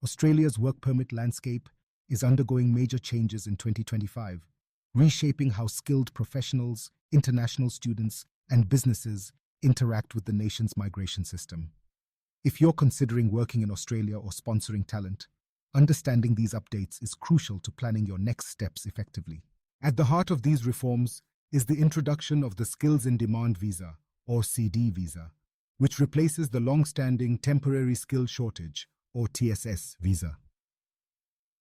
Australia's work permit landscape is undergoing major changes in 2025, reshaping how skilled professionals, international students, and businesses interact with the nation's migration system. If you're considering working in Australia or sponsoring talent, understanding these updates is crucial to planning your next steps effectively. At the heart of these reforms is the introduction of the Skills in Demand Visa, or CD visa, which replaces the long-standing Temporary Skill Shortage, or TSS visa.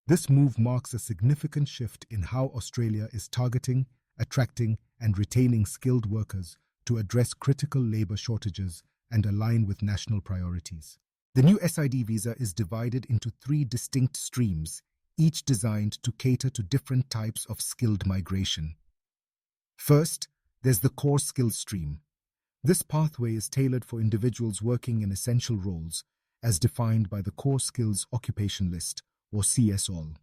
This move marks a significant shift in how Australia is targeting, attracting, and retaining skilled workers to address critical labour shortages and align with national priorities. The new SID visa is divided into 3 distinct streams, each designed to cater to different types of skilled migration. First, there's the core skills stream. This pathway is tailored for individuals working in essential roles, as defined by the Core Skills Occupation List, or CSOL.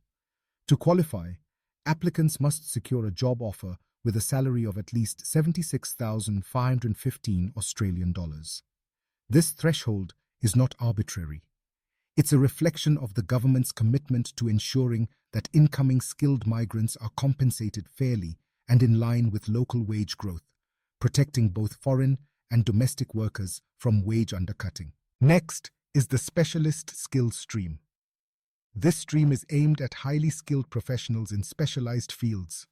To qualify, applicants must secure a job offer with a salary of at least 76,515 Australian dollars. This threshold is not arbitrary. It's a reflection of the government's commitment to ensuring that incoming skilled migrants are compensated fairly and in line with local wage growth, protecting both foreign and domestic workers from wage undercutting. Next is the specialist skills stream. This stream is aimed at highly skilled professionals in specialized fields.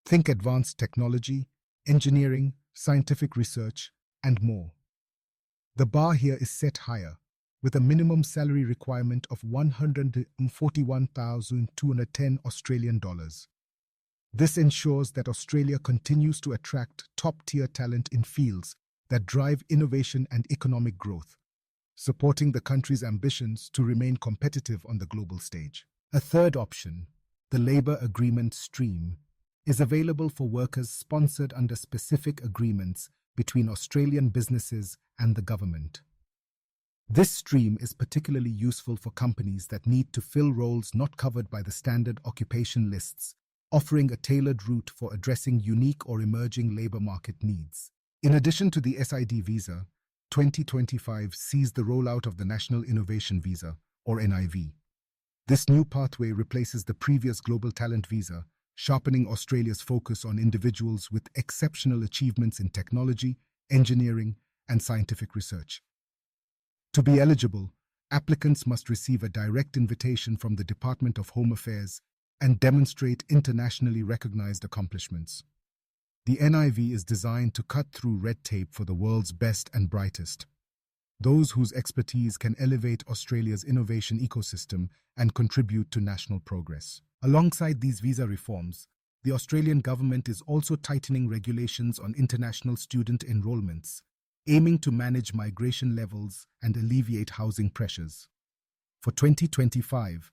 Think advanced technology, engineering, scientific research, and more. The bar here is set higher, with a minimum salary requirement of 141,210 Australian dollars. This ensures that Australia continues to attract top-tier talent in fields that drive innovation and economic growth, supporting the country's ambitions to remain competitive on the global stage. A third option, the labour agreement stream, is available for workers sponsored under specific agreements between Australian businesses and the government. This stream is particularly useful for companies that need to fill roles not covered by the standard occupation lists, offering a tailored route for addressing unique or emerging labour market needs. In addition to the SID visa, 2025 sees the rollout of the National Innovation Visa, or NIV. This new pathway replaces the previous Global Talent Visa, sharpening Australia's focus on individuals with exceptional achievements in technology, engineering, and scientific research. To be eligible, applicants must receive a direct invitation from the Department of Home Affairs and demonstrate internationally recognized accomplishments. The NIV is designed to cut through red tape for the world's best and brightest, those whose expertise can elevate Australia's innovation ecosystem and contribute to national progress. Alongside these visa reforms, the Australian government is also tightening regulations on international student enrolments, aiming to manage migration levels and alleviate housing pressures. For 2025,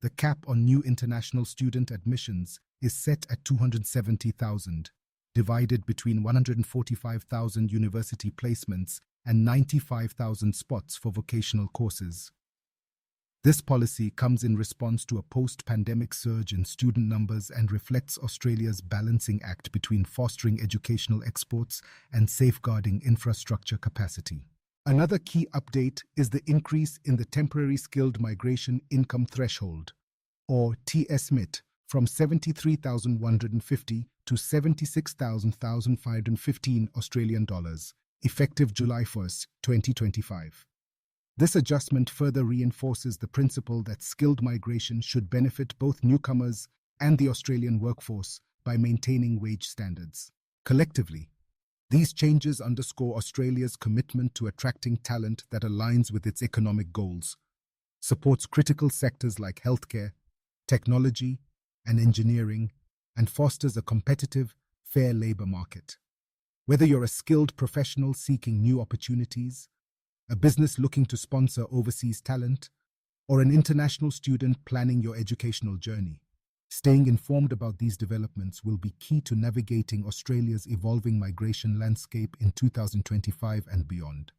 the cap on new international student admissions is set at 270,000, divided between 145,000 university placements and 95,000 spots for vocational courses. This policy comes in response to a post-pandemic surge in student numbers and reflects Australia's balancing act between fostering educational exports and safeguarding infrastructure capacity. Another key update is the increase in the Temporary Skilled Migration Income Threshold, or TSMIT, from 73,150 to 76,515 Australian dollars, effective July 1, 2025. This adjustment further reinforces the principle that skilled migration should benefit both newcomers and the Australian workforce by maintaining wage standards. Collectively, these changes underscore Australia's commitment to attracting talent that aligns with its economic goals, supports critical sectors like healthcare, technology, and engineering, and fosters a competitive, fair labour market. Whether you're a skilled professional seeking new opportunities, a business looking to sponsor overseas talent, or an international student planning your educational journey, staying informed about these developments will be key to navigating Australia's evolving migration landscape in 2025 and beyond.